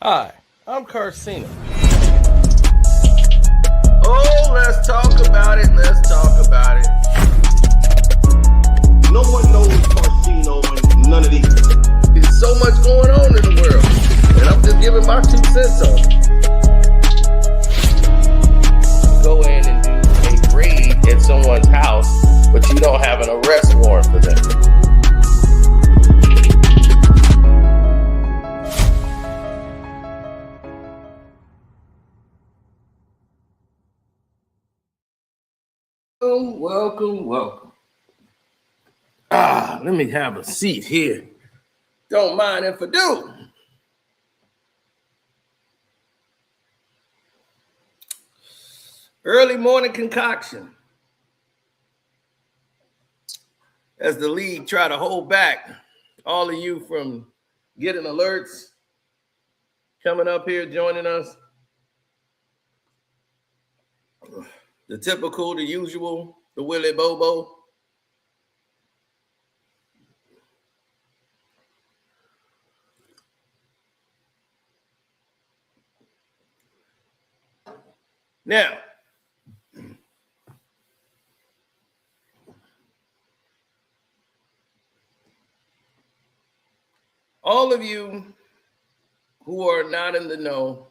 Hi, I'm Carcino. Oh, let's talk about it. Let's talk about it. No one knows Carcino and none of these. There's so much going on in the world, and I'm just giving my 2 cents on it. Go in and do a raid at someone's house, but you don't have an arrest warrant for them. Welcome. Let me have a seat here. Don't mind if I do. Early morning concoction. As the league try to hold back all of you from getting alerts, coming up here, joining us. The typical, the usual, the Willy Bobo. Now, all of you who are not in the know,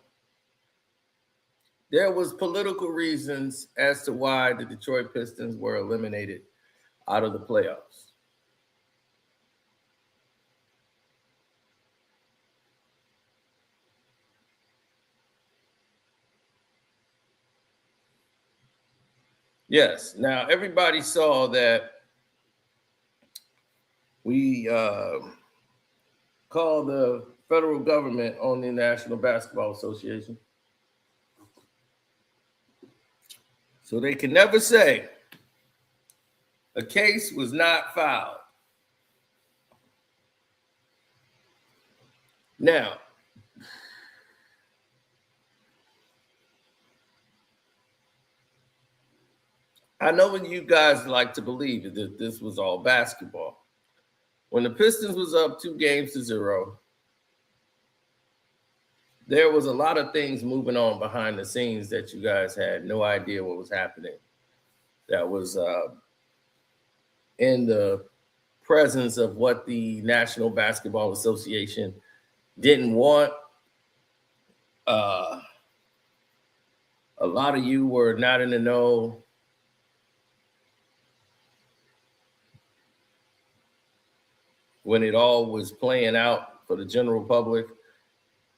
there was political reasons as to why the Detroit Pistons were eliminated out of the playoffs. Yes, now everybody saw that we called the federal government on the National Basketball Association. So they can never say a case was not filed. Now, I know what you guys like to believe that this was all basketball. When the Pistons was up 2-0, there was a lot of things moving on behind the scenes that you guys had no idea what was happening. That was in the presence of what the National Basketball Association didn't want. A lot of you were not in the know. When it all was playing out for the general public,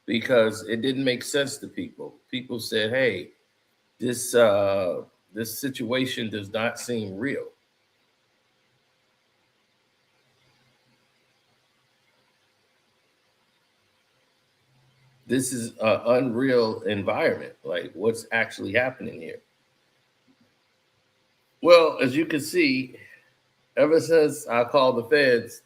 because it didn't make sense to people. People said, "Hey, this situation does not seem real." This is an unreal environment. Like, what's actually happening here? Well, as you can see, ever since I called the feds,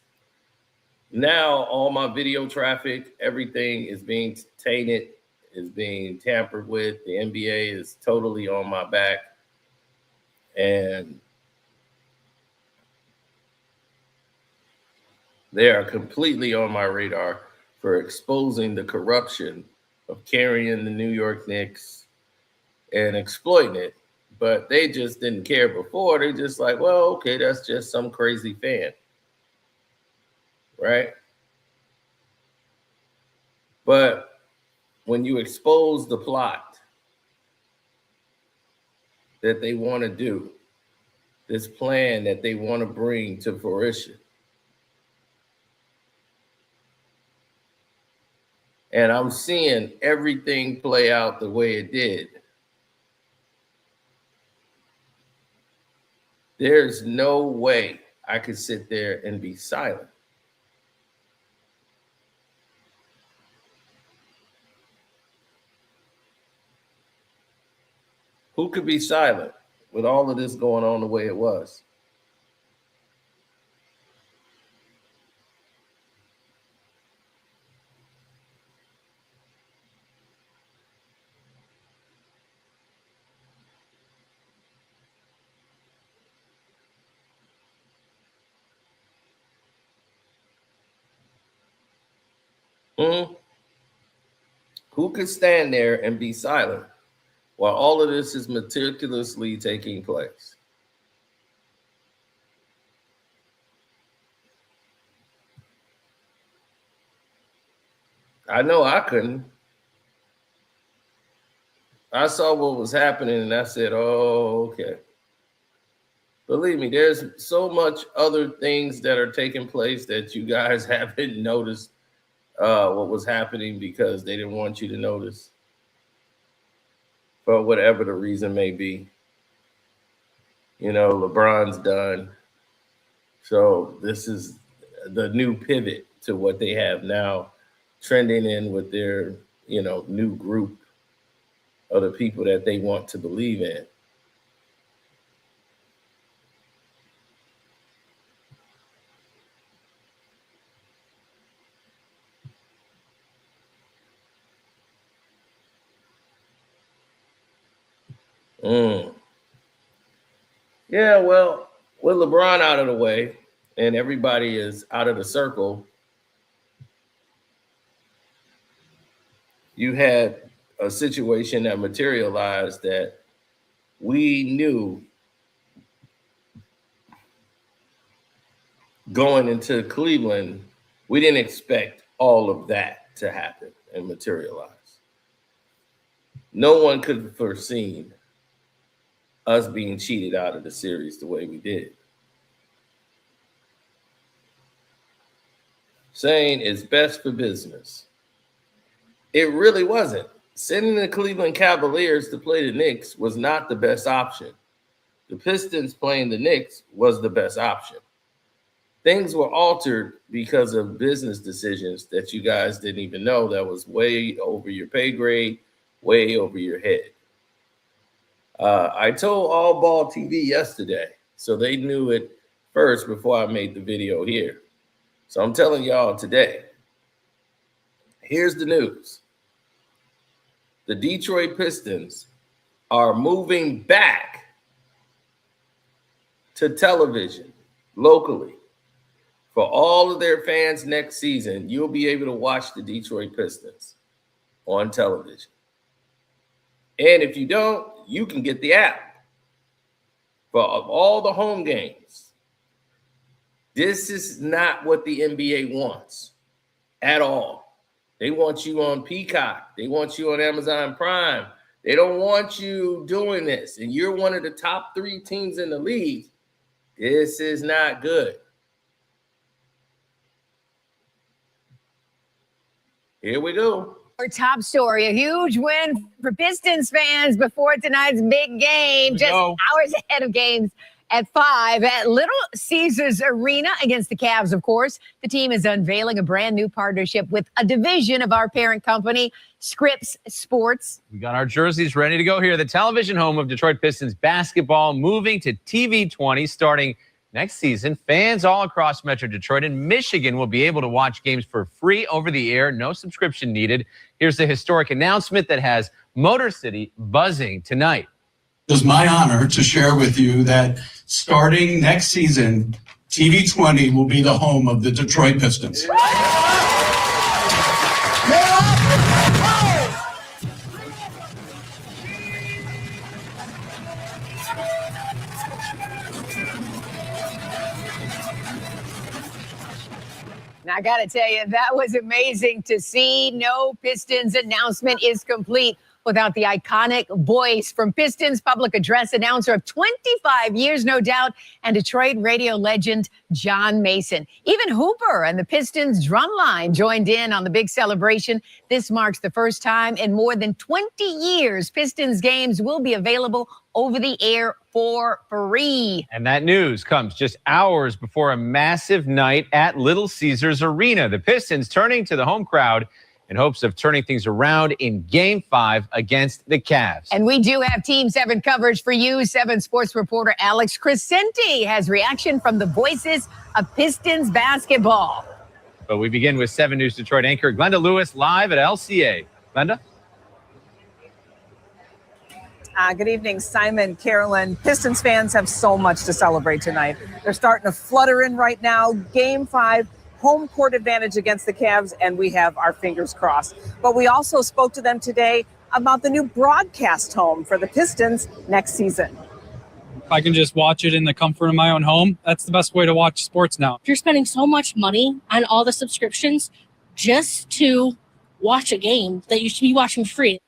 now all my video traffic, everything is being tainted, is being tampered with. The NBA is totally on my back. And they are completely on my radar for exposing the corruption of carrying the New York Knicks and exploiting it. But they just didn't care before. They're just like, well, okay, that's just some crazy fan. Right? But when you expose the plot that they want to do, this plan that they want to bring to fruition, and I'm seeing everything play out the way it did, there's no way I could sit there and be silent. Who could be silent with all of this going on the way it was? Hmm? Who could stand there and be silent while all of this is meticulously taking place? I know I couldn't. I saw what was happening and I said, oh, okay. Believe me, there's so much other things that are taking place that you guys haven't noticed what was happening because they didn't want you to notice for whatever the reason may be. You know, LeBron's done. So this is the new pivot to what they have now, trending in with their, new group of the people that they want to believe in. Yeah, well, with LeBron out of the way and everybody is out of the circle, you had a situation that materialized that we knew going into Cleveland, we didn't expect all of that to happen and materialize. No one could have foreseen us being cheated out of the series the way we did. Saying it's best for business. It really wasn't. Sending the Cleveland Cavaliers to play the Knicks was not the best option. The Pistons playing the Knicks was the best option. Things were altered because of business decisions that you guys didn't even know that was way over your pay grade, way over your head. I told All Ball TV yesterday, so they knew it first before I made the video here. So I'm telling y'all today, here's the news. The Detroit Pistons are moving back to television locally. For all of their fans next season, you'll be able to watch the Detroit Pistons on television. And if you don't, you can get the app for all the home games. This is not what the NBA wants at all. They want you on Peacock. They want you on Amazon Prime. They don't want you doing this. And you're one of the top 3 teams in the league. This is not good. Here we go. Our top story, a huge win for Pistons fans before tonight's big game, just hours ahead of games at 5 at Little Caesars Arena against the Cavs, of course. The team is unveiling a brand new partnership with a division of our parent company, Scripps Sports. We got our jerseys ready to go here. The television home of Detroit Pistons basketball moving to TV 20 starting next season. Fans all across Metro Detroit and Michigan will be able to watch games for free over the air, no subscription needed. Here's the historic announcement that has Motor City buzzing tonight. It is my honor to share with you that starting next season, TV 20 will be the home of the Detroit Pistons. Now, I got to tell you, that was amazing to see. No Pistons announcement is complete without the iconic voice from Pistons public address announcer of 25 years, no doubt, and Detroit radio legend John Mason. Even Hooper and the Pistons drum line joined in on the big celebration. This marks the first time in more than 20 years Pistons games will be available over the air for free. And that news comes just hours before a massive night at Little Caesars Arena. The Pistons turning to the home crowd in hopes of turning things around in Game 5 against the Cavs. And we do have Team 7 coverage for you. 7 sports reporter Alex Crescenti has reaction from the voices of Pistons basketball. But we begin with 7 News Detroit anchor Glenda Lewis live at LCA. Glenda? Good evening, Simon, Carolyn. Pistons fans have so much to celebrate tonight. They're starting to flutter in right now. Game 5 home court advantage against the Cavs, and we have our fingers crossed. But we also spoke to them today about the new broadcast home for the Pistons next season. If I can just watch it in the comfort of my own home, that's the best way to watch sports now. You're spending so much money on all the subscriptions just to watch a game that you should be watching free.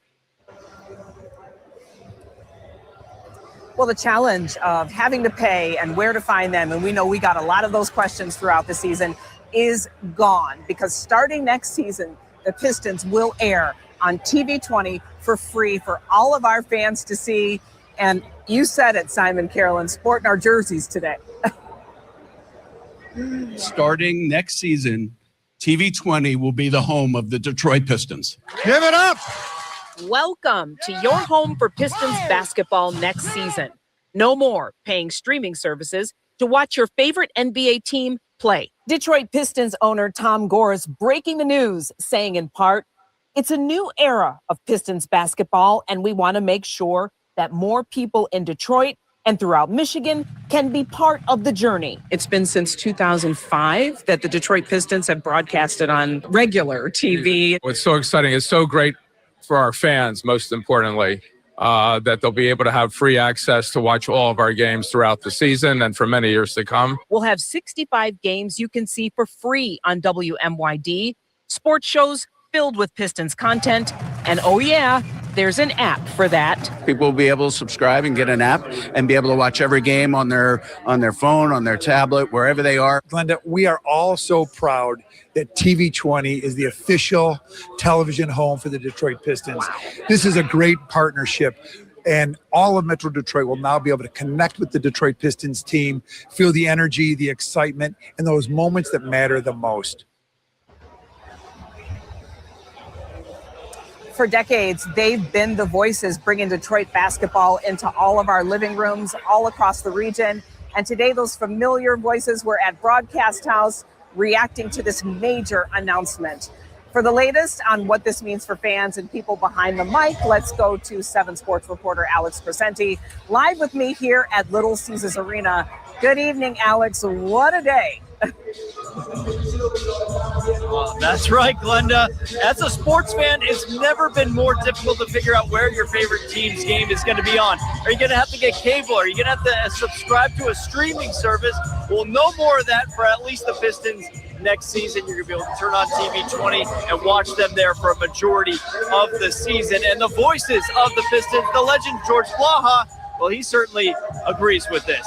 Well, the challenge of having to pay and where to find them, and we know we got a lot of those questions throughout the season, is gone, because starting next season, the Pistons will air on TV 20 for free for all of our fans to see. And you said it, Simon, Carolyn, sporting our jerseys today. Starting next season, TV 20 will be the home of the Detroit Pistons. Give it up! Welcome to your home for Pistons basketball next season. No more paying streaming services to watch your favorite NBA team play. Detroit Pistons owner Tom Gores breaking the news, saying in part, "It's a new era of Pistons basketball, and we want to make sure that more people in Detroit and throughout Michigan can be part of the journey." It's been since 2005 that the Detroit Pistons have broadcasted on regular TV. What's so exciting, it's so great for our fans, most importantly, that they'll be able to have free access to watch all of our games throughout the season and for many years to come. We'll have 65 games you can see for free on WMYD, sports shows filled with Pistons content, and oh yeah, there's an app for that. People will be able to subscribe and get an app and be able to watch every game on their phone, on their tablet, wherever they are. Glenda, we are all so proud that TV 20 is the official television home for the Detroit Pistons. Wow. This is a great partnership, and all of Metro Detroit will now be able to connect with the Detroit Pistons team, feel the energy, the excitement, and those moments that matter the most. For decades, they've been the voices bringing Detroit basketball into all of our living rooms all across the region. And today, those familiar voices were at Broadcast House reacting to this major announcement. For the latest on what this means for fans and people behind the mic, let's go to 7 Sports reporter Alex Crescenti, live with me here at Little Caesars Arena. Good evening, Alex. What a day. That's right, Glenda. As a sports fan, it's never been more difficult to figure out where your favorite team's game is going to be on. Are you going to have to get cable? Are you going to have to subscribe to a streaming service? Well, no more of that for at least the Pistons next season. You're going to be able to turn on TV 20 and watch them there for a majority of the season. And the voices of the Pistons, the legend George Blaha, well, he certainly agrees with this.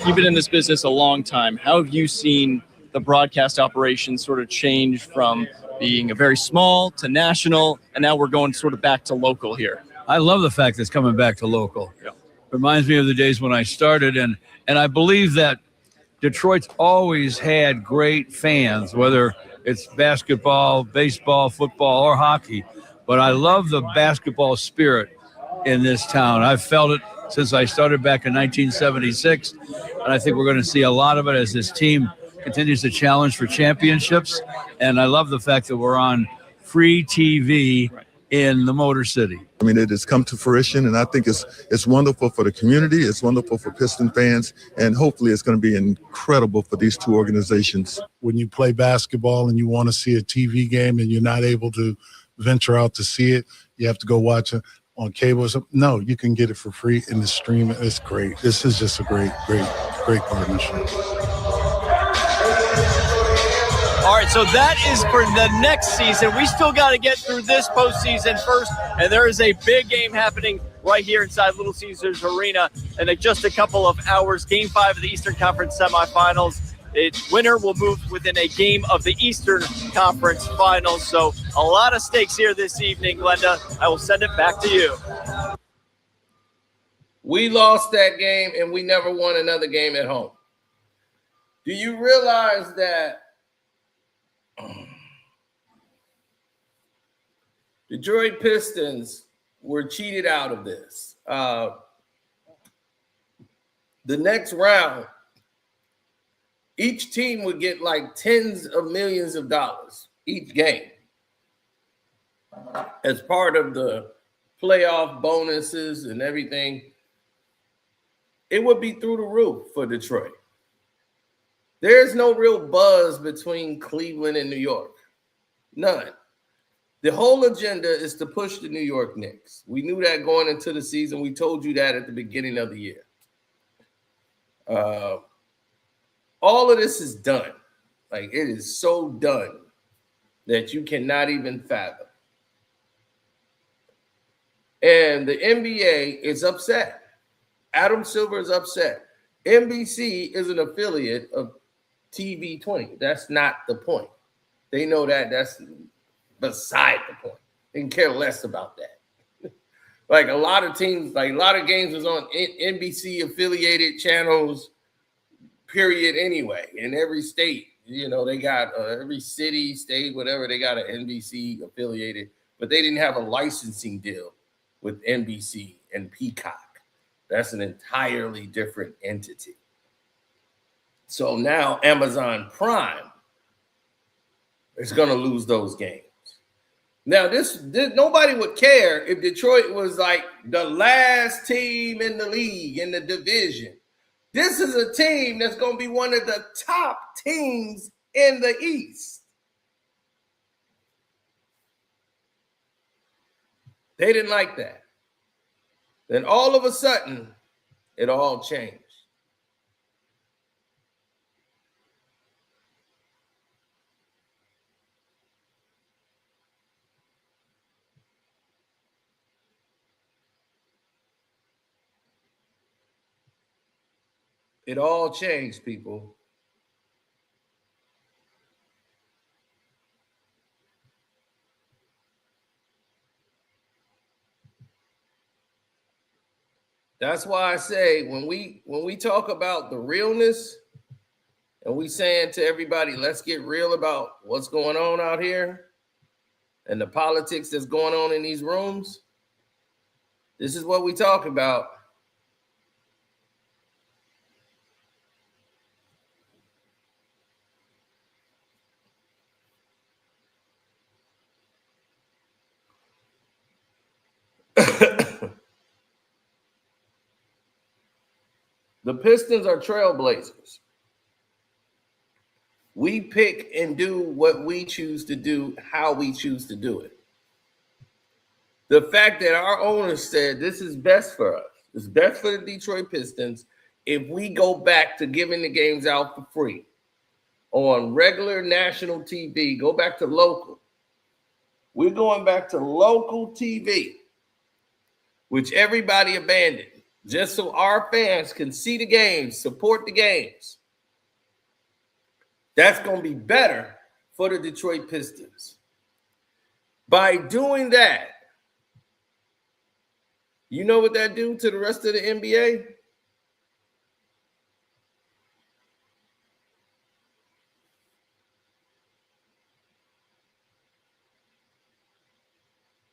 You've been in this business a long time. How have you seen the broadcast operation sort of change from being a very small to national, and now we're going sort of back to local here? I love the fact that it's coming back to local. Yeah. Reminds me of the days when I started, and I believe that Detroit's always had great fans, whether it's basketball, baseball, football, or hockey. But I love the basketball spirit in this town. I've felt it since I started back in 1976, and I think we're going to see a lot of it as this team continues to challenge for championships. And I love the fact that we're on free TV in the Motor City. I mean, it has come to fruition, and I think it's wonderful for the community. It's wonderful for Piston fans, and hopefully it's going to be incredible for these two organizations. When you play basketball and you want to see a TV game and you're not able to venture out to see it, you have to go watch it on cable or something. No, you can get it for free in the stream. It's great. This is just a great partnership. All right, so that is for the next season. We still got to get through this postseason first, and there is a big game happening right here inside Little Caesars Arena in just a couple of hours. Game 5 of the Eastern Conference semifinals. Its winner will move within a game of the Eastern Conference Finals. So a lot of stakes here this evening, Glenda. I will send it back to you. We lost that game, and we never won another game at home. Do you realize that Detroit Pistons were cheated out of this? The next round, each team would get like tens of millions of dollars each game as part of the playoff bonuses and everything. It would be through the roof for Detroit. There's no real buzz between Cleveland and New York. None. The whole agenda is to push the New York Knicks. We knew that going into the season. We told you that at the beginning of the year. All of this is done. Like, it is so done that you cannot even fathom. And the NBA is upset. Adam Silver is upset. NBC is an affiliate of TV 20. That's not the point. They know that. That's beside the point. They can care less about that. Like, a lot of teams, like a lot of games was on NBC affiliated channels, period, anyway. In every state, you know, they got every city, state, whatever, they got an NBC affiliated, but they didn't have a licensing deal with NBC and Peacock. That's an entirely different entity. So now Amazon Prime is going to lose those games. Now, this nobody would care if Detroit was like the last team in the league, in the division. This is a team that's going to be one of the top teams in the East. They didn't like that. Then all of a sudden, it all changed. It all changed, people. That's why I say when we talk about the realness and we saying to everybody, let's get real about what's going on out here and the politics that's going on in these rooms, this is what we talk about. The Pistons are trailblazers. We pick and do what we choose to do, how we choose to do it. The fact that our owners said this is best for us, it's best for the Detroit Pistons if we go back to giving the games out for free on regular national TV, go back to local. We're going back to local TV, which everybody abandoned, just so our fans can see the games, support the games. That's going to be better for the Detroit Pistons. By doing that, you know what that do to the rest of the NBA?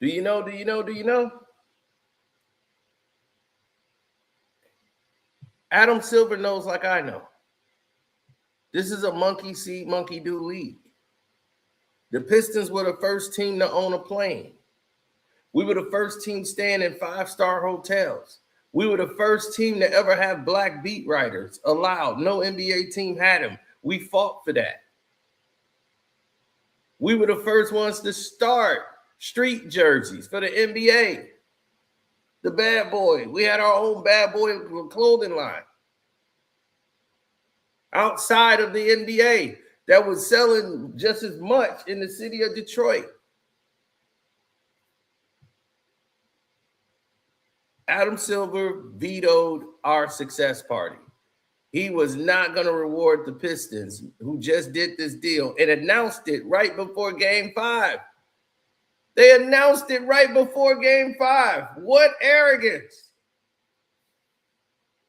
Do you know? Adam Silver knows like I know. This is a monkey see, monkey do league. The Pistons were the first team to own a plane. We were the first team staying in 5-star hotels. We were the first team to ever have black beat writers allowed. No NBA team had them. We fought for that. We were the first ones to start street jerseys for the NBA. The bad boy. We had our own bad boy clothing line outside of the NBA that was selling just as much in the city of Detroit. Adam Silver vetoed our success party. He was not going to reward the Pistons, who just did this deal and announced it right before Game 5. They announced it right before Game 5. What arrogance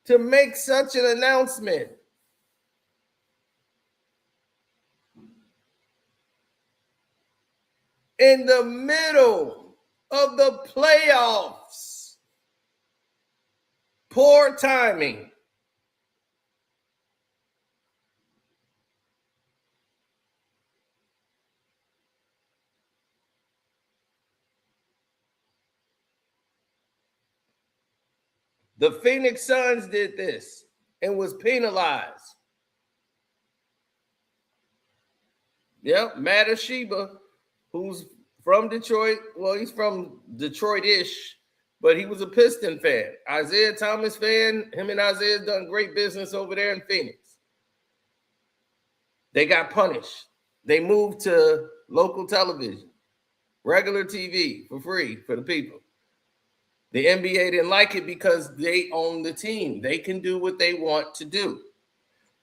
to make such an announcement. In the middle of the playoffs. Poor timing. The Phoenix Suns did this and was penalized. Yep, Matasheba, who's from Detroit. Well, he's from Detroit-ish, but he was a Piston fan. Isaiah Thomas fan. Him and Isaiah done great business over there in Phoenix. They got punished. They moved to local television, regular TV for free for the people. The NBA didn't like it because they own the team. They can do what they want to do.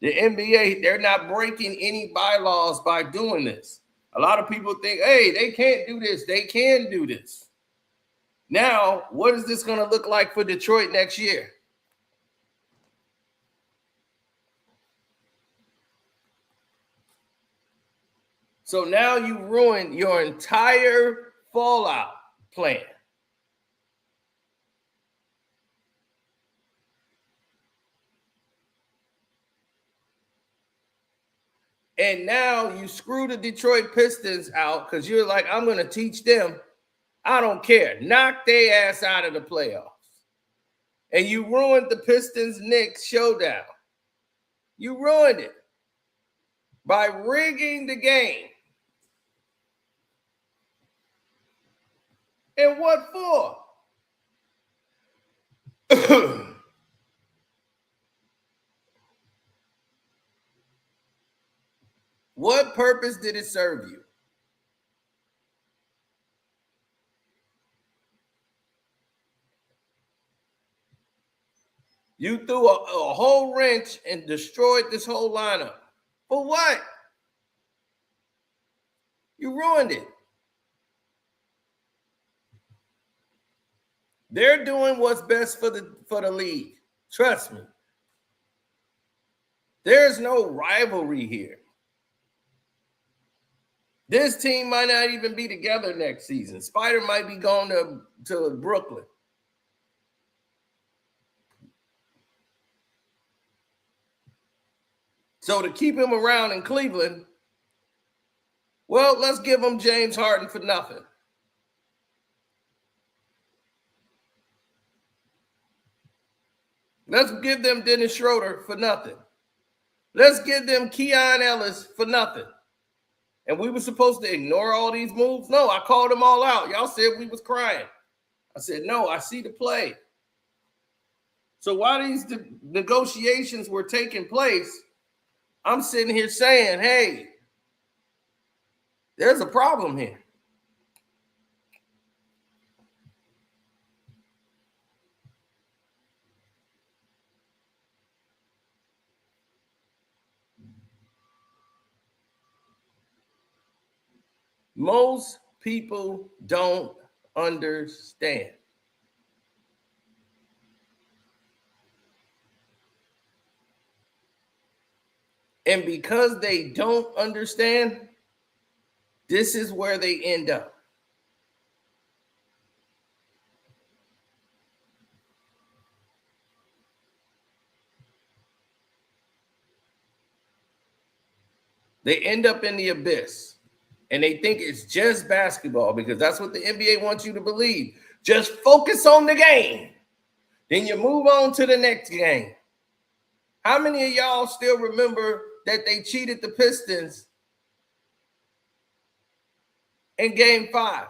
The NBA, they're not breaking any bylaws by doing this. A lot of people think, hey, they can't do this. They can do this. Now, what is this going to look like for Detroit next year? So now you ruined your entire fallout plan. And now you screw the Detroit Pistons out because you're like, I'm going to teach them. I don't care. Knock their ass out of the playoffs. And you ruined the Pistons-Knicks showdown. You ruined it by rigging the game. And what for? What purpose did it serve you? You threw a whole wrench and destroyed this whole lineup. For what? You ruined it. They're doing what's best for the league. Trust me. There's no rivalry here. This team might not even be together next season. Spider might be going to Brooklyn. So to keep him around in Cleveland, well, let's give him James Harden for nothing. Let's give them Dennis Schroeder for nothing. Let's give them Keon Ellis for nothing. And we were supposed to ignore all these moves? No, I called them all out. Y'all said we was crying. I said, no, I see the play. So while these negotiations were taking place, I'm sitting here saying, hey, there's a problem here. Most people don't understand. And because they don't understand, this is where they end up. They end up in the abyss. And they think it's just basketball because that's what the NBA wants you to believe. Just focus on the game. Then you move on to the next game. How many of y'all still remember that they cheated the Pistons in Game 5?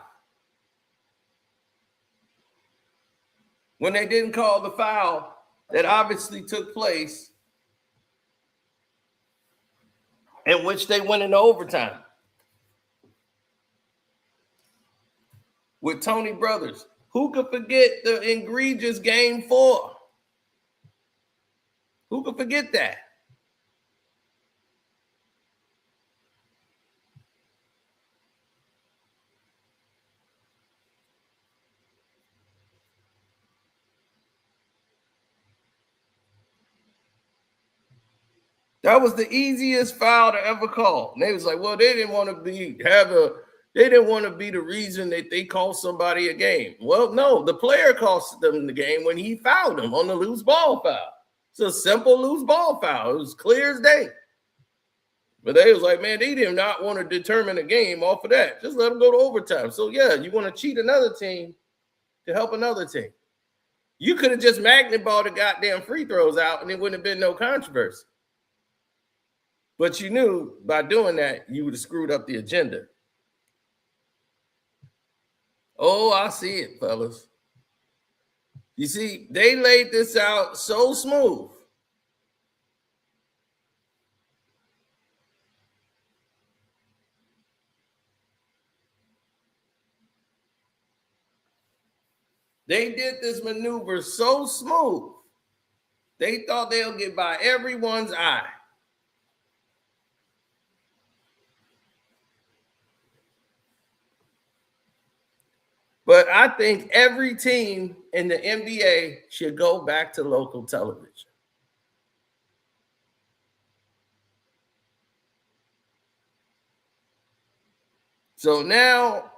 When they didn't call the foul that obviously took place, in which they went into overtime. With Tony Brothers. Who could forget the egregious Game 4? Who could forget that? That was the easiest foul to ever call. And they was like, well, they didn't want to be the reason that they cost somebody a game. Well, no, the player cost them the game when he fouled them on the loose ball foul. It's a simple loose ball foul. It was clear as day. But they was like, man, they did not want to determine a game off of that. Just let them go to overtime. So, yeah, you want to cheat another team to help another team. You could have just magnet balled the goddamn free throws out and it wouldn't have been no controversy. But you knew by doing that, you would have screwed up the agenda. Oh, I see it, fellas. You see, they laid this out so smooth. They did this maneuver so smooth. They thought they'll get by everyone's eye. But I think every team in the NBA should go back to local television. So now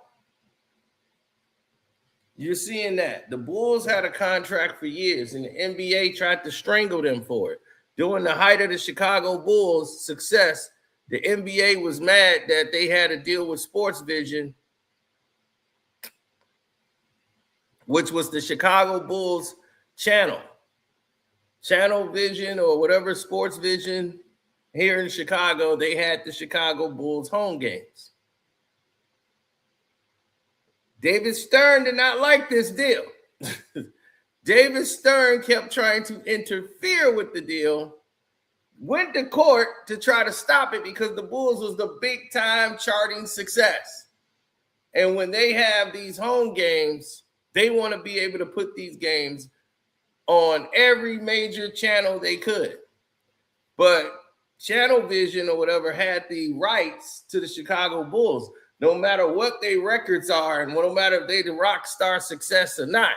you're seeing that. The Bulls had a contract for years, and the NBA tried to strangle them for it. During the height of the Chicago Bulls' success, the NBA was mad that they had to deal with Sports Vision, which was the Chicago Bulls channel. Channel Vision or whatever, Sports Vision here in Chicago, they had the Chicago Bulls home games. David Stern did not like this deal. David Stern kept trying to interfere with the deal, went to court to try to stop it because the Bulls was the big time charting success. And when they have these home games, they want to be able to put these games on every major channel they could. But Channel Vision or whatever had the rights to the Chicago Bulls, no matter what their records are and no matter if they the rock star success or not.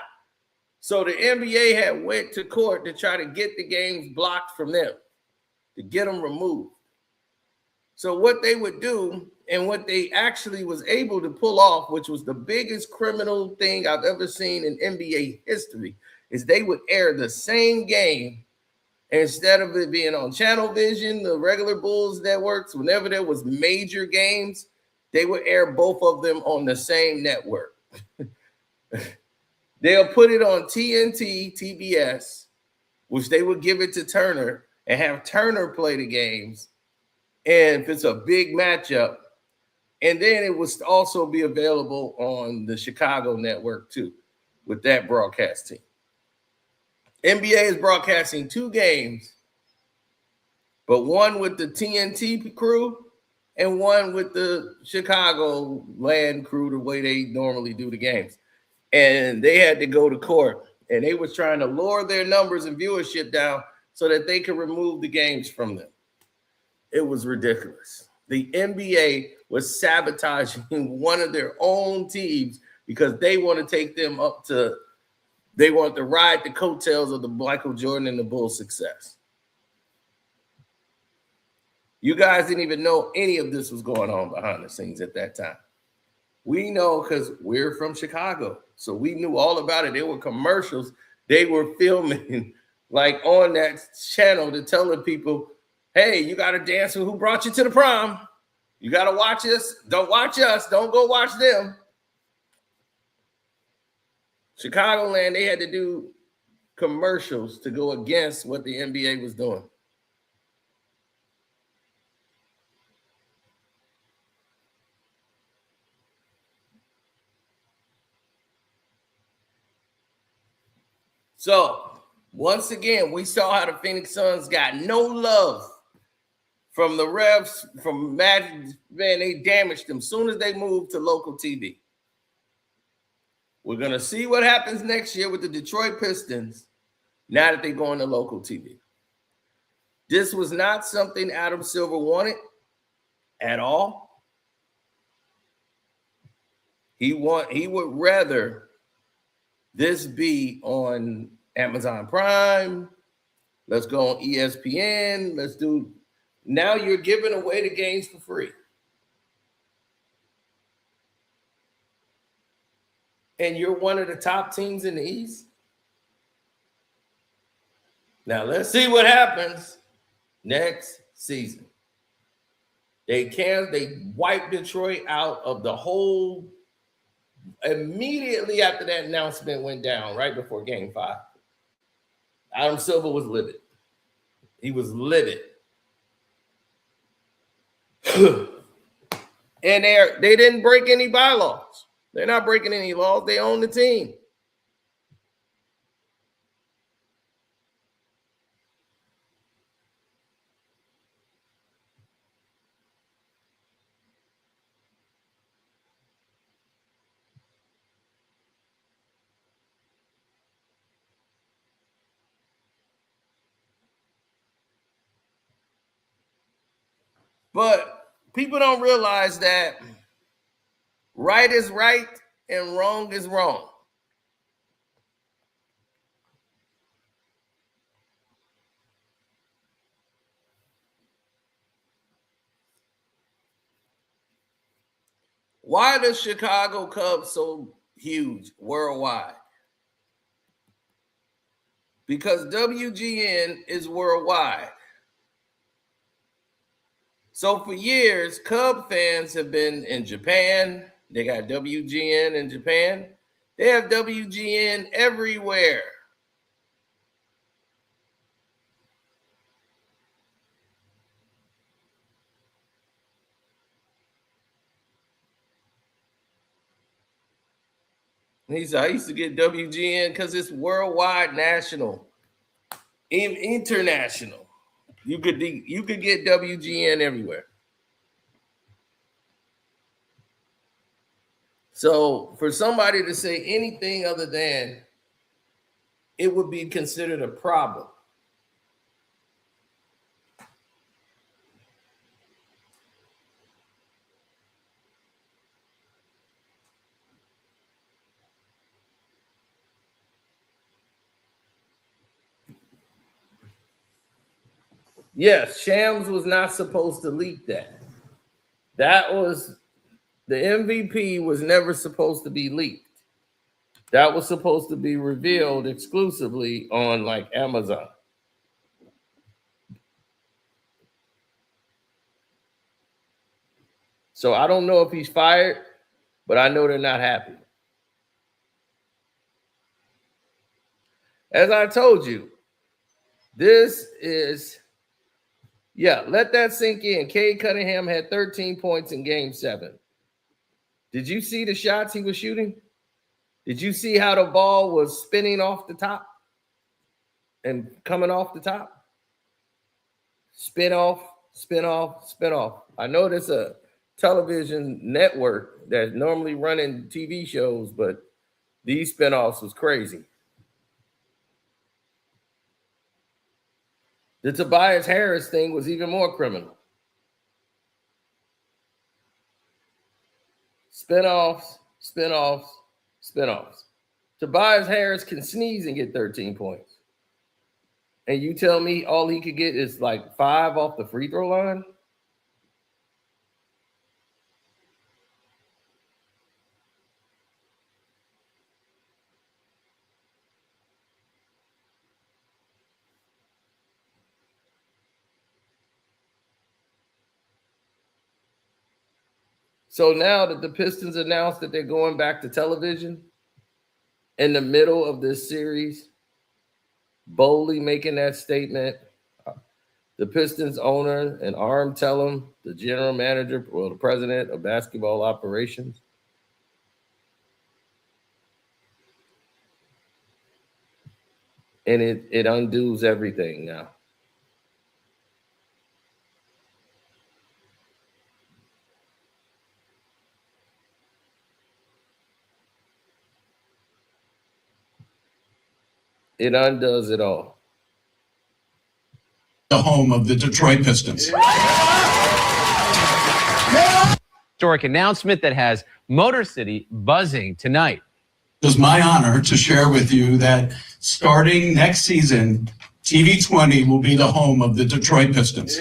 So the NBA had went to court to try to get the games blocked from them, to get them removed. So what they would do and what they actually was able to pull off, which was the biggest criminal thing I've ever seen in NBA history, is they would air the same game. Instead of it being on Channel Vision, the regular Bulls networks, whenever there was major games, they would air both of them on the same network. They'll put it on TNT, TBS, which they would give it to Turner and have Turner play the games. And if it's a big matchup, and then it would also be available on the Chicago network too, with that broadcast team. NBA is broadcasting 2 games, but one with the TNT crew and one with the Chicago land crew, the way they normally do the games. And they had to go to court, and they was trying to lower their numbers and viewership down so that they could remove the games from them. It was ridiculous. The NBA was sabotaging one of their own teams because they want to take them up to, they want to ride the coattails of the Michael Jordan and the Bulls' success. You guys didn't even know any of this was going on behind the scenes at that time. We know because we're from Chicago, so we knew all about it. There were commercials they were filming like on that channel to tell the people, hey, you got to dance with who brought you to the prom. You got to watch us. Don't watch us. Don't go watch them. Chicagoland, they had to do commercials to go against what the NBA was doing. So, once again, we saw how the Phoenix Suns got no love from the refs, from Magic. Man, they damaged them as soon as they moved to local TV. We're going to see what happens next year with the Detroit Pistons now that they go into local TV. This was not something Adam Silver wanted at all. He would rather this be on Amazon Prime. Let's go on ESPN. Let's do. Now you're giving away the games for free. And you're one of the top teams in the East. Now let's see what happens next season. They wiped Detroit out of the whole immediately after that announcement went down, right before Game 5. Adam Silver was livid. He was livid. And they didn't break any bylaws. They're not breaking any laws. They own the team. But people don't realize that right is right and wrong is wrong. Why the Chicago Cubs so huge worldwide? Because WGN is worldwide. So for years, Cub fans have been in Japan. They got WGN in Japan. They have WGN everywhere. I used to get WGN because it's worldwide, national, international. You could get WGN everywhere. So for somebody to say anything other than it would be considered a problem. Yes, Shams was not supposed to leak that. That was the MVP was never supposed to be leaked. That was supposed to be revealed exclusively on like Amazon. So I don't know if he's fired, but I know they're not happy. As I told you, this is, let that sink in. Cade Cunningham had 13 points in Game 7. Did you see the shots he was shooting? Did you see how the ball was spinning off the top and coming off the top? Spin off, spin off, spin off. I know there's a television network that's normally running TV shows, but these spin-offs was crazy. The Tobias Harris thing was even more criminal. Spin-offs, spin-offs, spin-offs. Tobias Harris can sneeze and get 13 points. And you tell me all he could get is like 5 off the free throw line? So now that the Pistons announced that they're going back to television in the middle of this series, boldly making that statement, the Pistons owner and Arm Tellem, the general manager, or the president of basketball operations, and it undoes everything now. It undoes it all. The home of the Detroit Pistons. Historic announcement that has Motor City buzzing tonight. It was my honor to share with you that starting next season, TV 20 will be the home of the Detroit Pistons.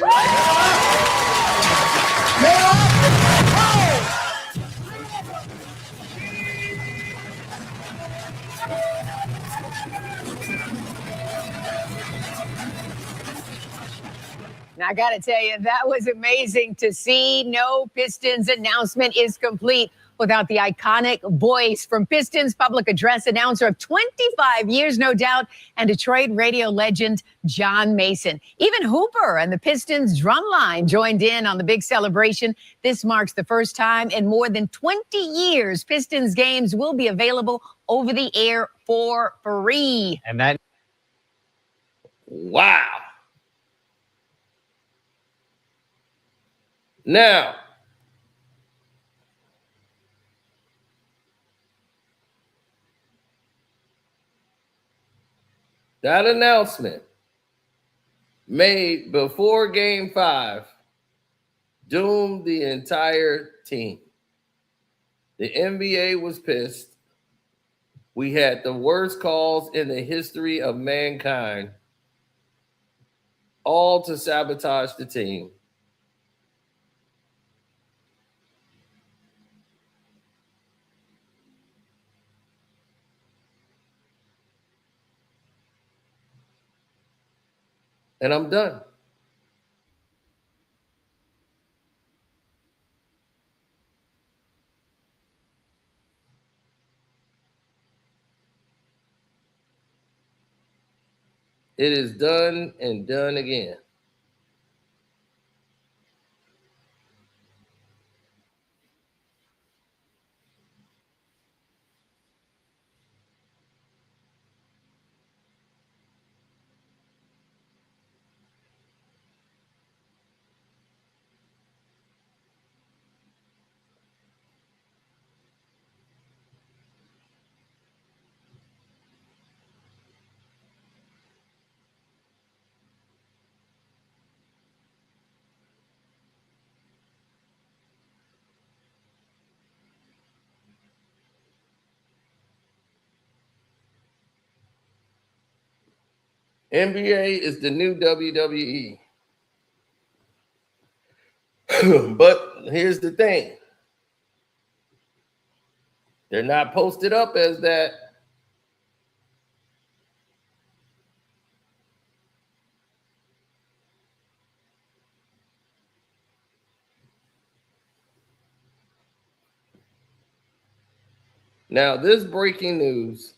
Now, I got to tell you, that was amazing to see. No Pistons announcement is complete without the iconic voice from Pistons public address announcer of 25 years, no doubt, and Detroit radio legend John Mason. Even Hooper and the Pistons drum line joined in on the big celebration. This marks the first time in more than 20 years Pistons games will be available over the air for free. And that. Wow. Now, that announcement made before Game 5 doomed the entire team. The NBA was pissed. We had the worst calls in the history of mankind, all to sabotage the team. And I'm done. It is done and done again. NBA is the new WWE. But here's the thing. They're not posted up as that. Now, this breaking news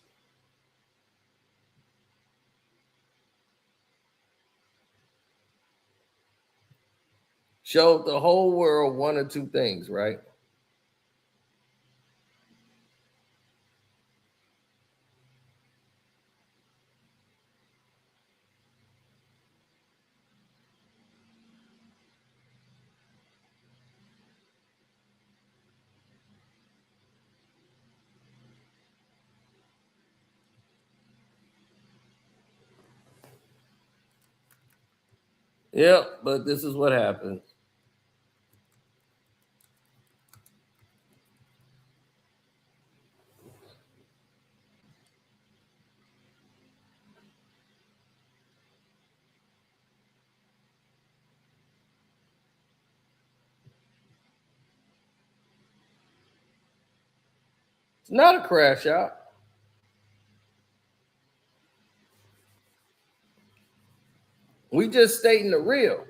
showed the whole world one or two things, right? Yep, but this is what happened. It's not a crash out. We just stating the real.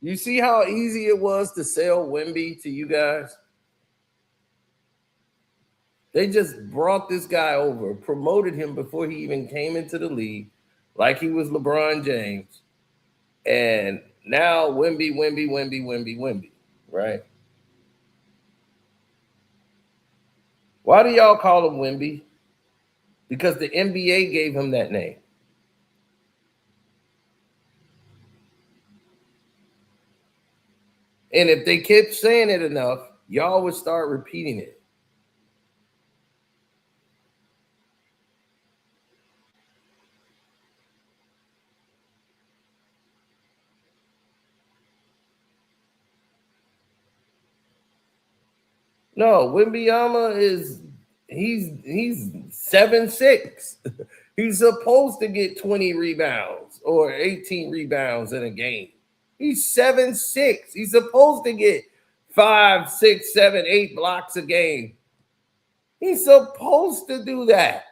You see how easy it was to sell Wemby to you guys? They just brought this guy over, promoted him before he even came into the league, like he was LeBron James. And now Wemby, right? Why do y'all call him Wemby? Because the NBA gave him that name. And if they kept saying it enough, y'all would start repeating it. No, Wembanyama is He's 7'6". He's supposed to get 20 rebounds or 18 rebounds in a game. He's 7'6". He's supposed to get 5, 6, 7, 8 blocks a game. He's supposed to do that.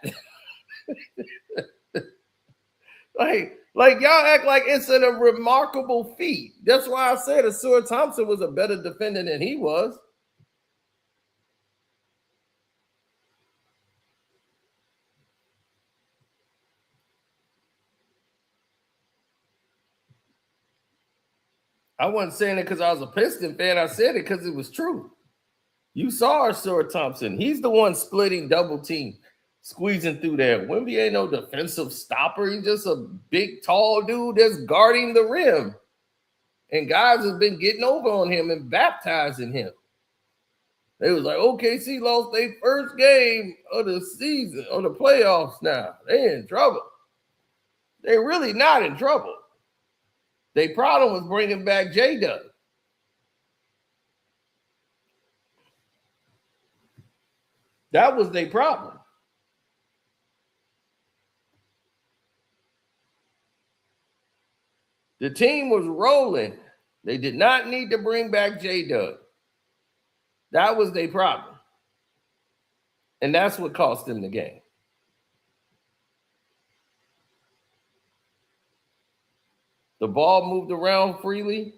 Like y'all act like it's a remarkable feat. That's why I said Asur Thompson was a better defender than he was. I wasn't saying it because I was a Piston fan. I said it because it was true. You saw Asur Thompson. He's the one splitting double team, squeezing through there. Wemby ain't no defensive stopper. He's just a big, tall dude that's guarding the rim. And guys have been getting over on him and baptizing him. They was like, OKC lost their first game of the season, of the playoffs now. They in trouble. They're really not in trouble. Their problem was bringing back J-Dub. That was their problem. The team was rolling. They did not need to bring back J-Dub. That was their problem. And that's what cost them the game. The ball moved around freely.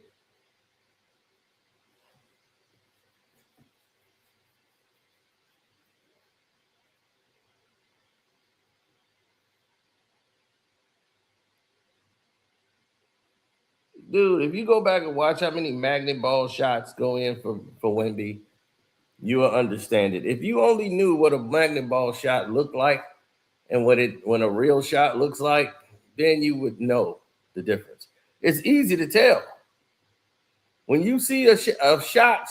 Dude, if you go back and watch how many magnet ball shots go in for Wemby, you will understand it. If you only knew what a magnet ball shot looked like and when a real shot looks like, then you would know the difference. It's easy to tell. When you see a shot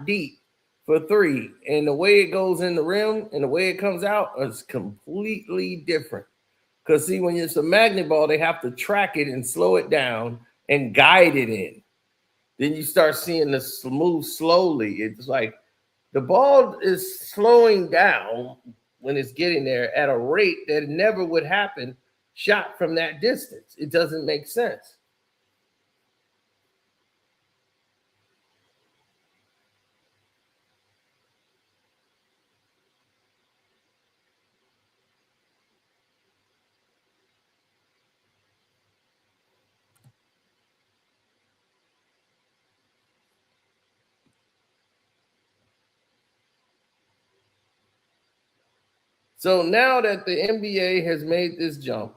deep for three and the way it goes in the rim and the way it comes out is completely different. Because see, when it's a magnet ball, they have to track it and slow it down and guide it in. Then you start seeing the move slowly. It's like the ball is slowing down when it's getting there at a rate that never would happen shot from that distance. It doesn't make sense. So now that the NBA has made this jump,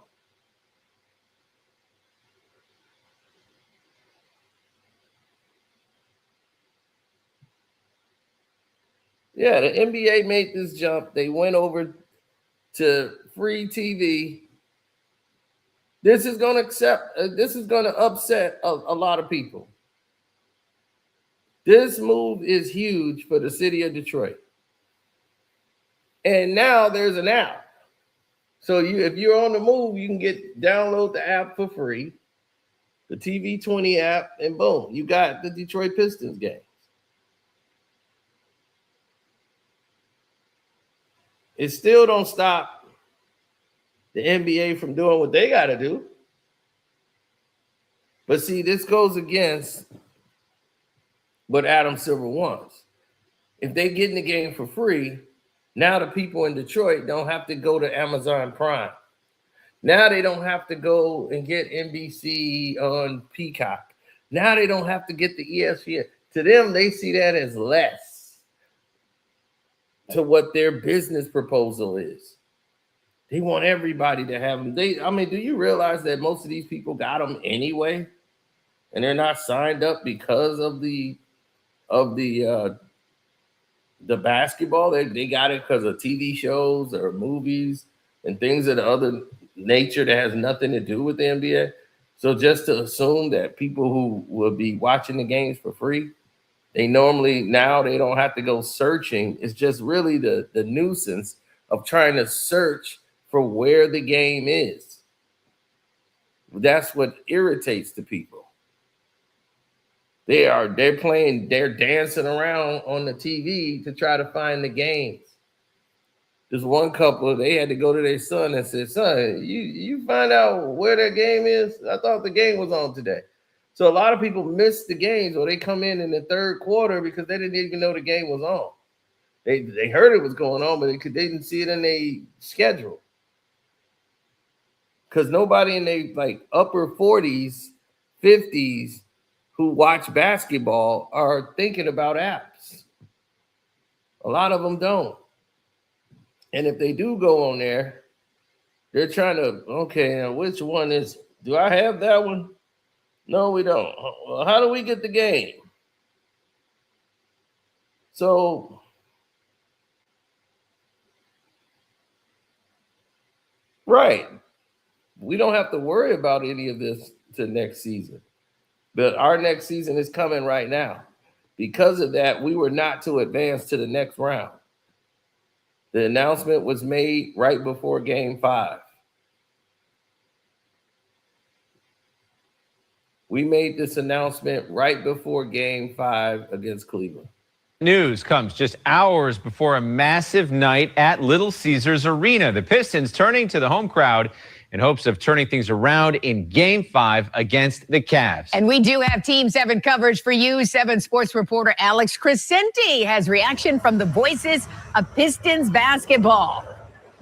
the NBA made this jump. They went over to free TV. This is going to upset a lot of people. This move is huge for the city of Detroit. And now there's an app. So if you're on the move, you can download the app for free, the TV 20 app, and boom, you got the Detroit Pistons game. It still don't stop the NBA from doing what they got to do. But see, this goes against what Adam Silver wants. If they get in the game for free, now the people in Detroit don't have to go to Amazon Prime. Now they don't have to go and get NBC on Peacock. Now they don't have to get the ESPN. To them, they see that as less to what their business proposal is. They want everybody to have them. Do you realize that most of these people got them anyway? And they're not signed up because of the basketball. They got it because of TV shows or movies and things of the other nature that has nothing to do with the NBA. So just to assume that people who will be watching the games for free, now they don't have to go searching. It's just really the nuisance of trying to search for where the game is. That's what irritates the people. They're dancing around on the TV to try to find the games. This one couple, they had to go to their son and said, son, you find out where their game is? I thought the game was on today. So a lot of people miss the games, or they come in the third quarter because they didn't even know the game was on. They heard it was going on, but they didn't see it in their schedule. Because nobody in their like upper 40s, 50s who watch basketball are thinking about apps. A lot of them don't. And if they do go on there, they're trying to, okay, now which one is, do I have that one? No, we don't. Well, how do we get the game? So, right. We don't have to worry about any of this to next season. But our next season is coming right now. Because of that, we were not to advance to the next round. The announcement was made right before Game 5. We made this announcement right before Game 5 against Cleveland. News comes just hours before a massive night at Little Caesars Arena. The Pistons turning to the home crowd in hopes of turning things around in Game 5 against the Cavs. And we do have Team 7 coverage for you. 7 sports reporter Alex Crescenti has reaction from the voices of Pistons basketball.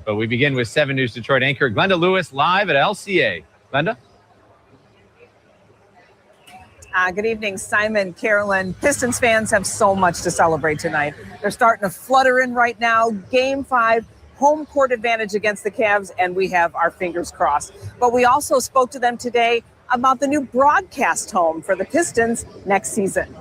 But we begin with 7 News Detroit anchor Glenda Lewis live at LCA. Glenda? Good evening, Simon, Carolyn. Pistons fans have so much to celebrate tonight. They're starting to flutter in right now. Game 5. Home court advantage against the Cavs, and we have our fingers crossed. But we also spoke to them today about the new broadcast home for the Pistons next season.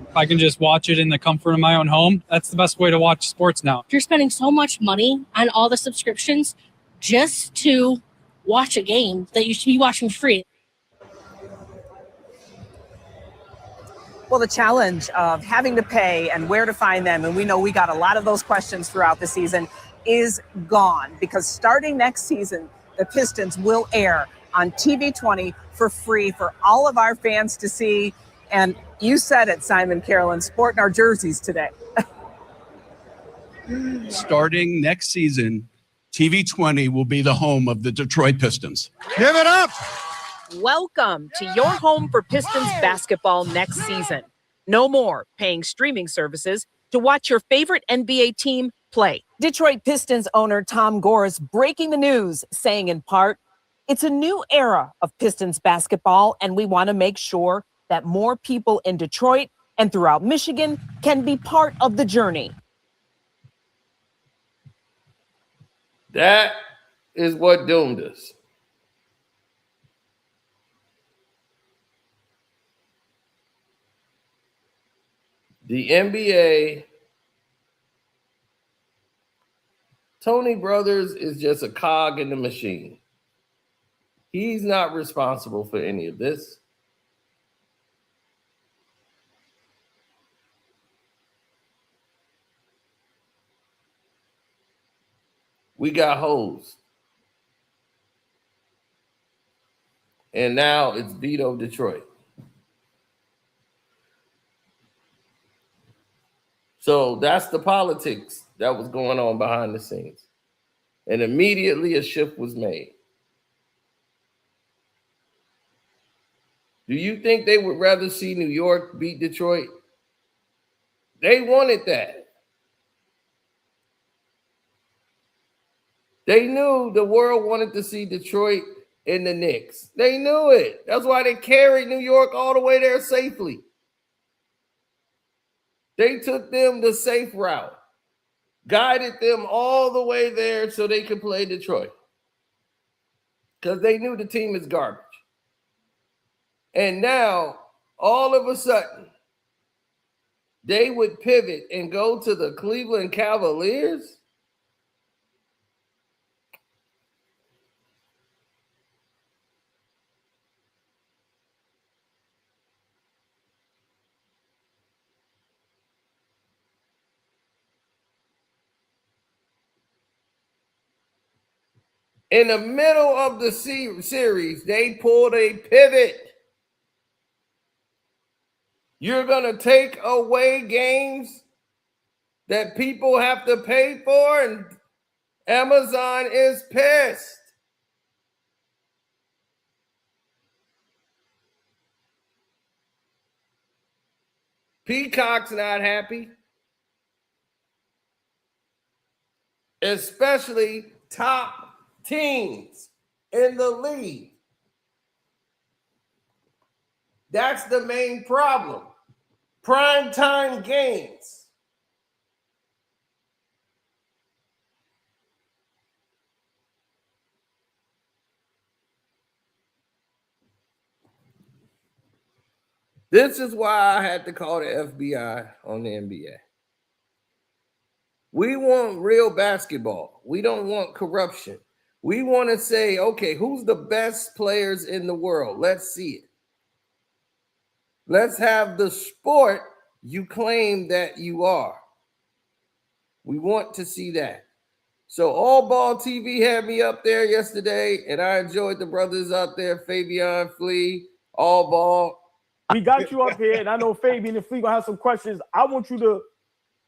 If I can just watch it in the comfort of my own home, that's the best way to watch sports now. If you're spending so much money on all the subscriptions just to watch a game that you should be watching free. Well, the challenge of having to pay and where to find them, and we know we got a lot of those questions throughout the season, is gone, because starting next season, the Pistons will air on TV 20 for free for all of our fans to see. And you said it, Simon, Carolyn, sporting our jerseys today. Starting next season, TV 20 will be the home of the Detroit Pistons. Give it up! Welcome to your home for Pistons basketball next season. No more paying streaming services to watch your favorite NBA team play. Detroit Pistons owner Tom Gores breaking the news, saying in part, it's a new era of Pistons basketball, and we want to make sure that more people in Detroit and throughout Michigan can be part of the journey. That is what doomed us. The NBA, Tony Brothers is just a cog in the machine. He's not responsible for any of this. We got hoes. And now it's Vito Detroit. So that's the politics that was going on behind the scenes. And immediately a shift was made. Do you think they would rather see New York beat Detroit? They wanted that. They knew the world wanted to see Detroit in the Knicks. They knew it. That's why they carried New York all the way there safely. They took them the safe route, guided them all the way there so they could play Detroit, because they knew the team is garbage. And now, all of a sudden, they would pivot and go to the Cleveland Cavaliers? In the middle of the series, they pulled a pivot. You're going to take away games that people have to pay for, and Amazon is pissed. Peacock's not happy. Especially top teams in the league. That's the main problem. Primetime games. This is why I had to call the FBI on the NBA. We want real basketball. We don't want corruption. We want to say, okay, who's the best players in the world? Let's see it. Let's have the sport you claim that you are. We want to see that. So All Ball TV had me up there yesterday, and I enjoyed the brothers out there, Fabian, Flea, All Ball. We got you up here, and I know Fabian and Flea gonna have some questions. I want you to,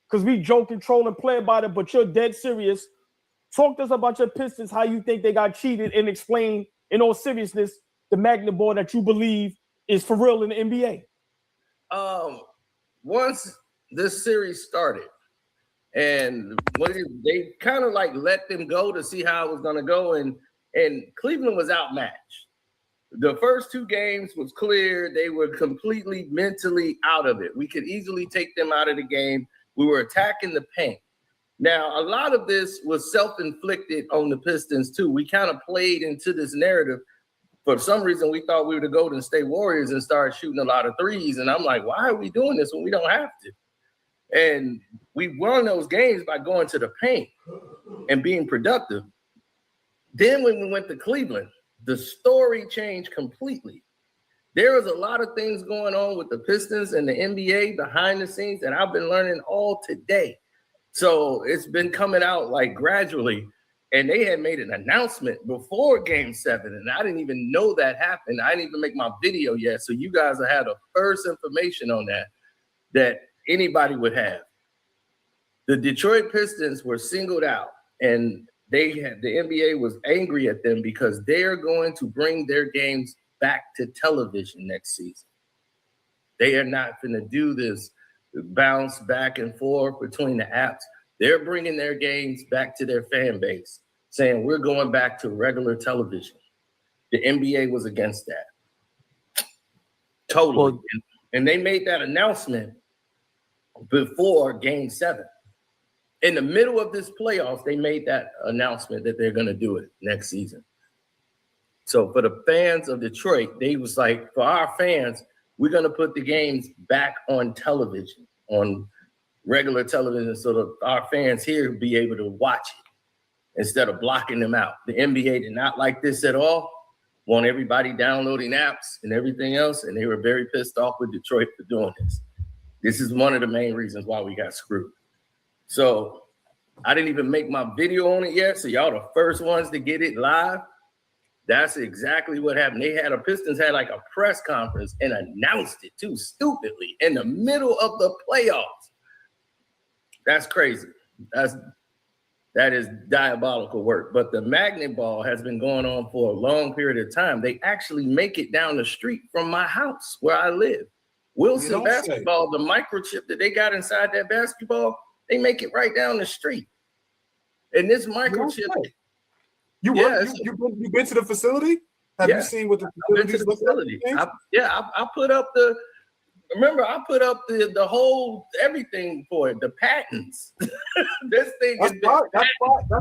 because we joke and troll and play about it, but you're dead serious. Talk to us about your Pistons, how you think they got cheated, and explain in all seriousness the magnet ball that you believe is for real in the NBA. Once this series started, and they kind of like let them go to see how it was going to go, and Cleveland was outmatched. The first two games was clear. They were completely mentally out of it. We could easily take them out of the game. We were attacking the paint. Now, a lot of this was self-inflicted on the Pistons, too. We kind of played into this narrative. For some reason, we thought we were the Golden State Warriors and started shooting a lot of threes. And I'm like, why are we doing this when we don't have to? And we won those games by going to the paint and being productive. Then when we went to Cleveland, the story changed completely. There was a lot of things going on with the Pistons and the NBA behind the scenes that I've been learning all today. So it's been coming out like gradually. And they had made an announcement before Game 7, and I didn't even know that happened. I didn't even make my video yet. So you guys have had the first information on that anybody would have. The Detroit Pistons were singled out, and the NBA was angry at them because they're going to bring their games back to television next season. They are not going to do this bounce back and forth between the apps. They're bringing their games back to their fan base, saying we're going back to regular television. The NBA was against that. Totally. And they made that announcement before Game 7. In the middle of this playoffs, they made that announcement that they're going to do it next season. So for the fans of Detroit, they was like, for our fans, we're going to put the games back on television, on regular television, so that our fans here be able to watch it instead of blocking them out. The NBA did not like this at all, want everybody downloading apps and everything else, and they were very pissed off with Detroit for doing this. This is one of the main reasons why we got screwed. So I didn't even make my video on it yet, so y'all the first ones to get it live. That's exactly what happened. Pistons had like a press conference and announced it too, stupidly, in the middle of the playoffs. That's crazy. That is diabolical work. But the magnet ball has been going on for a long period of time. They actually make it down the street from my house where I live. Wilson basketball, the microchip that they got inside that basketball, they make it right down the street. And this microchip. You've been to the facility? Have you seen what the facilities look like? I put up I put up the whole everything for it, the patents. This thing that's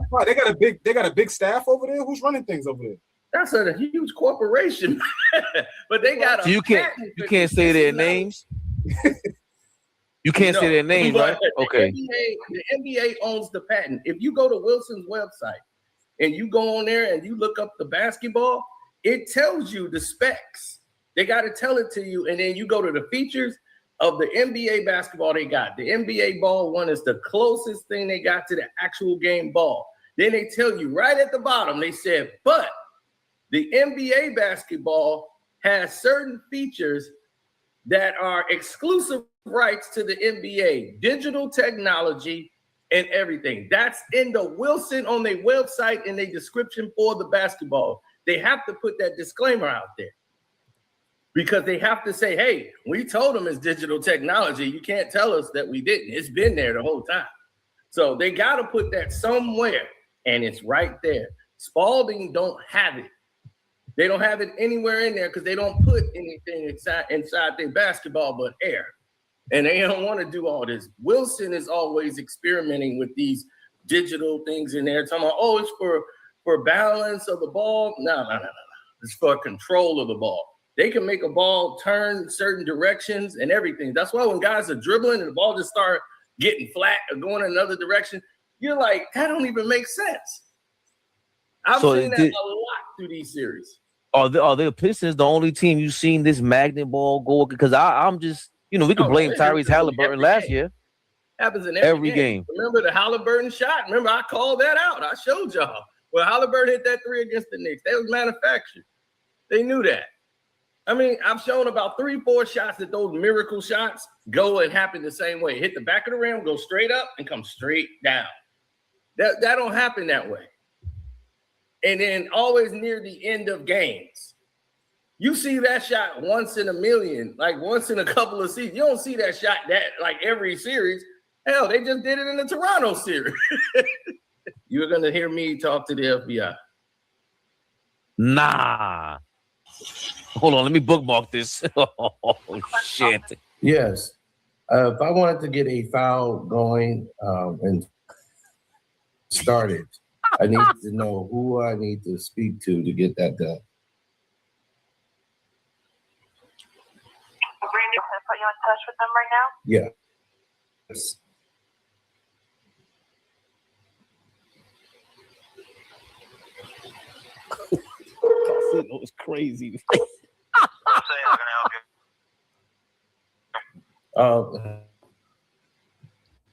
why they got a big staff over there. Who's running things over there? That's a huge corporation. But they got so you can't say their names. You can't say their names, right? Okay. The NBA owns the patent. If you go to Wilson's website and you go on there and you look up the basketball, it tells you the specs. They got to tell it to you, and then you go to the features of the NBA basketball they got. The NBA ball one is the closest thing they got to the actual game ball. Then they tell you right at the bottom, they said, but the NBA basketball has certain features that are exclusive rights to the NBA, digital technology, and everything. That's in the Wilson on their website in their description for the basketball. They have to put that disclaimer out there because they have to say, hey, we told them it's digital technology. You can't tell us that we didn't. It's been there the whole time. So they got to put that somewhere, and it's right there. Spalding don't have it. They don't have it anywhere in there because they don't put anything inside their basketball but air. And they don't want to do all this. Wilson is always experimenting with these digital things in there, talking about, oh, it's for balance of the ball. No. It's for control of the ball. They can make a ball turn certain directions and everything. That's why when guys are dribbling and the ball just start getting flat or going in another direction, you're like, that don't even make sense. I've seen that a lot through these series. Are the Pistons the only team you've seen this magnet ball go? Because I'm just, we can blame Tyrese Halliburton last year. Happens in every game. Remember the Halliburton shot? Remember I called that out. I showed y'all. Well, Halliburton hit that 3 against the Knicks. That was manufactured. They knew that. I mean, I've shown about 3-4 shots that those miracle shots go and happen the same way. Hit the back of the rim, go straight up, and come straight down. That don't happen that way. And then always near the end of games. You see that shot once in a million, like once in a couple of seasons. You don't see that shot that like every series. Hell, they just did it in the Toronto series. You're going to hear me talk to the FBI. Nah. Hold on, let me bookmark this. Oh, shit. Yes. If I wanted to get a foul going and started, I need to know who I need to speak to get that done. Brandon, can I put you in touch with them right now? Yeah. Yes. It was crazy.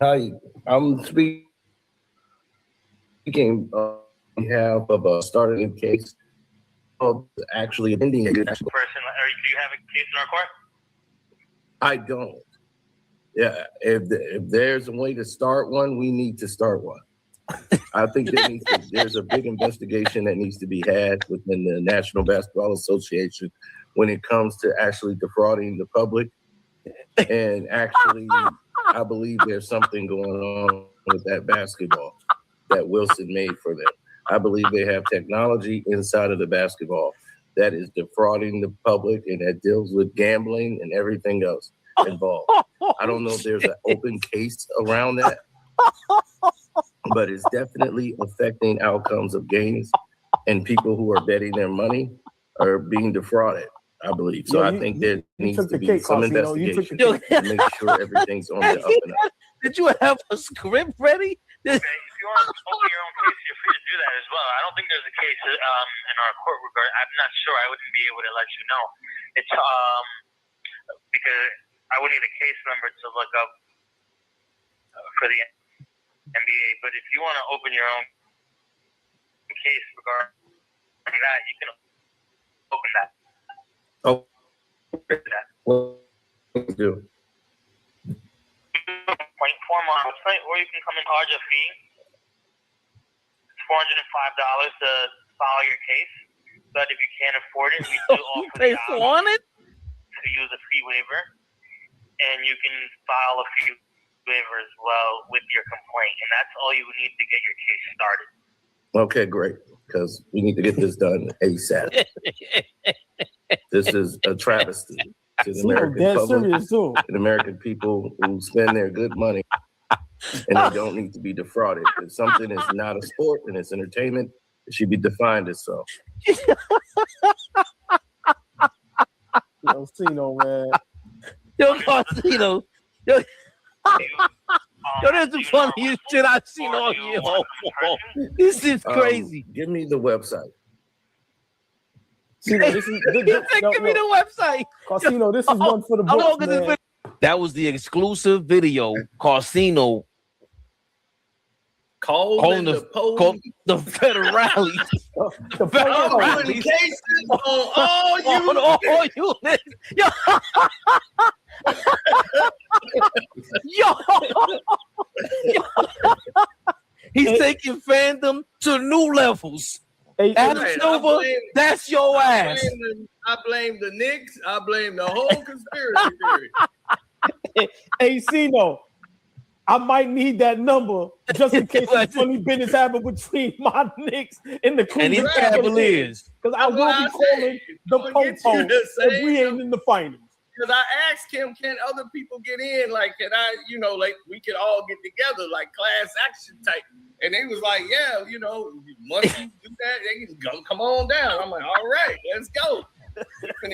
Hi, I'm speaking on behalf of starting a case of actually ending a Person, do you have a case in our court? I don't. Yeah, if there's a way to start one, we need to start one. I think there's a big investigation that needs to be had within the National Basketball Association when it comes to actually defrauding the public. And actually, I believe there's something going on with that basketball that Wilson made for them. I believe they have technology inside of the basketball that is defrauding the public and that deals with gambling and everything else involved. I don't know if there's an open case around that, but it's definitely affecting outcomes of games, and people who are betting their money are being defrauded, I believe. So I think there needs to be some investigation to make sure everything's on the up and up. Did you have a script ready? Okay, if you want to open your own case, you're free to do that as well. I don't think there's a case in our court regard. I'm not sure. I wouldn't be able to let you know. It's because I would need a case number to look up for the NBA. But if you want to open your own case regarding that, you can open that. Oh, well, do. Point form on our website, or you can come and charge a fee. It's $405 to file your case. But if you can't afford it, we do offer the option to use a fee waiver, and you can file a fee waiver as well with your complaint, and that's all you need to get your case started. Okay, great, because we need to get this done ASAP. This is a travesty to the American public and American people who spend their good money, and they don't need to be defrauded. If something is not a sport and it's entertainment, it should be defined as so. Yo, Cino, man. Yo, Cino. Yo, that's the funniest shit I've seen all year. This is crazy. Give me the website. Cino, this is Give me the website. Cino, this is one for the books, man. That was the exclusive video. Carsino calling the federales. The federales cases on all units. Yo. He's taking fandom to new levels. Adam Right, Silver, that's your ass. I blame the Knicks. I blame the whole conspiracy theory. Hey, Cino, I might need that number just in case some funny business happen between my Knicks and the Cleveland Cavaliers. Because I will be calling the Popo if we ain't in the finals. Because I asked him, can other people get in? Like, can I, like we could all get together, like class action type. And they was like, yeah, once you do that, they can go, come on down. I'm like, all right, let's go.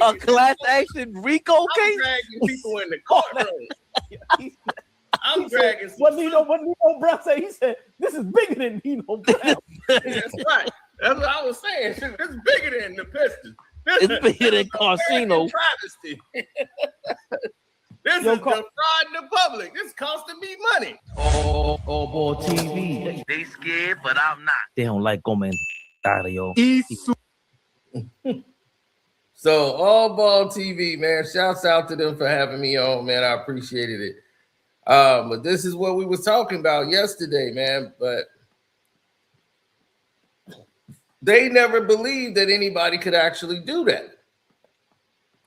A class action RICO case? I'm dragging people in the courtroom. I'm dragging. What Nino Brown said? He said, this is bigger than Nino Brown. That's right. That's what I was saying. It's bigger than the Pistons. It's bigger than Casino. Travesty. This is defrauding the public. This is costing me money. Oh, boy, TV. They scared, but I'm not. They don't like comentario. So, All Ball TV, man. Shouts out to them for having me on, man. I appreciated it. But this is what we was talking about yesterday, man. But they never believed that anybody could actually do that.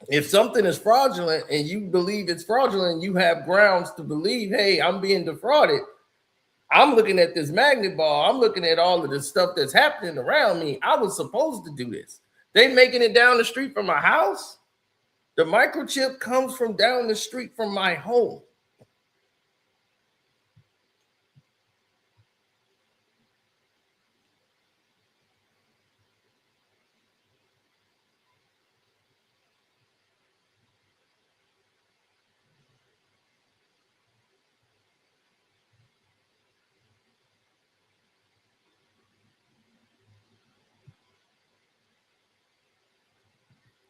If something is fraudulent and you believe it's fraudulent, you have grounds to believe, hey, I'm being defrauded. I'm looking at this magnet ball. I'm looking at all of the stuff that's happening around me. I was supposed to do this. They making it down the street from my house. The microchip comes from down the street from my home.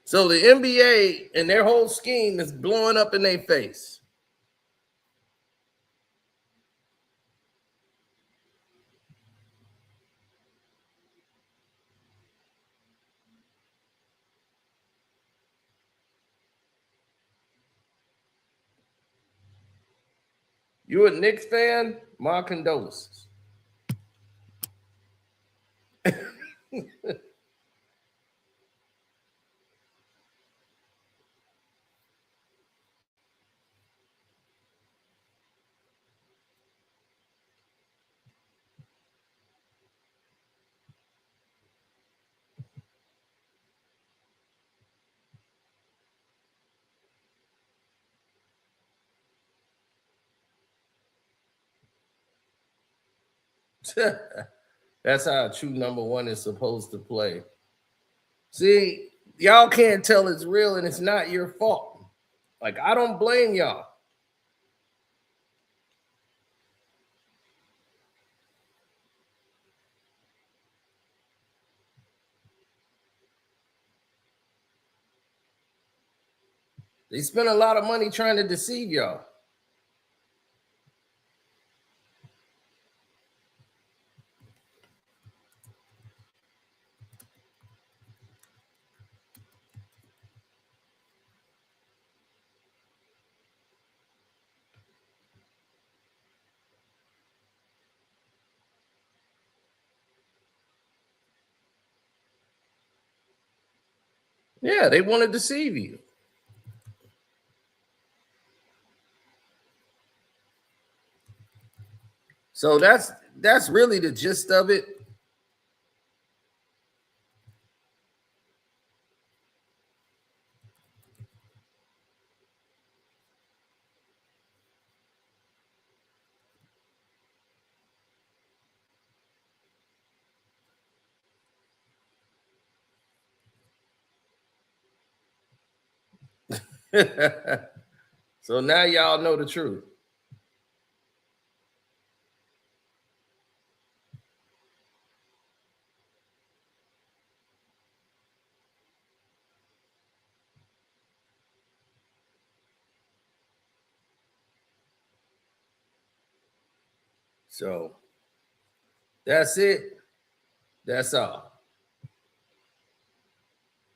So the NBA and their whole scheme is blowing up in their face. You a Knicks fan? My condolences. That's how a true number one is supposed to play. See, y'all can't tell it's real and it's not your fault. Like, I don't blame y'all. They spend a lot of money trying to deceive y'all. Yeah, they want to deceive you. So that's really the gist of it. So now y'all know the truth. So that's it. That's all.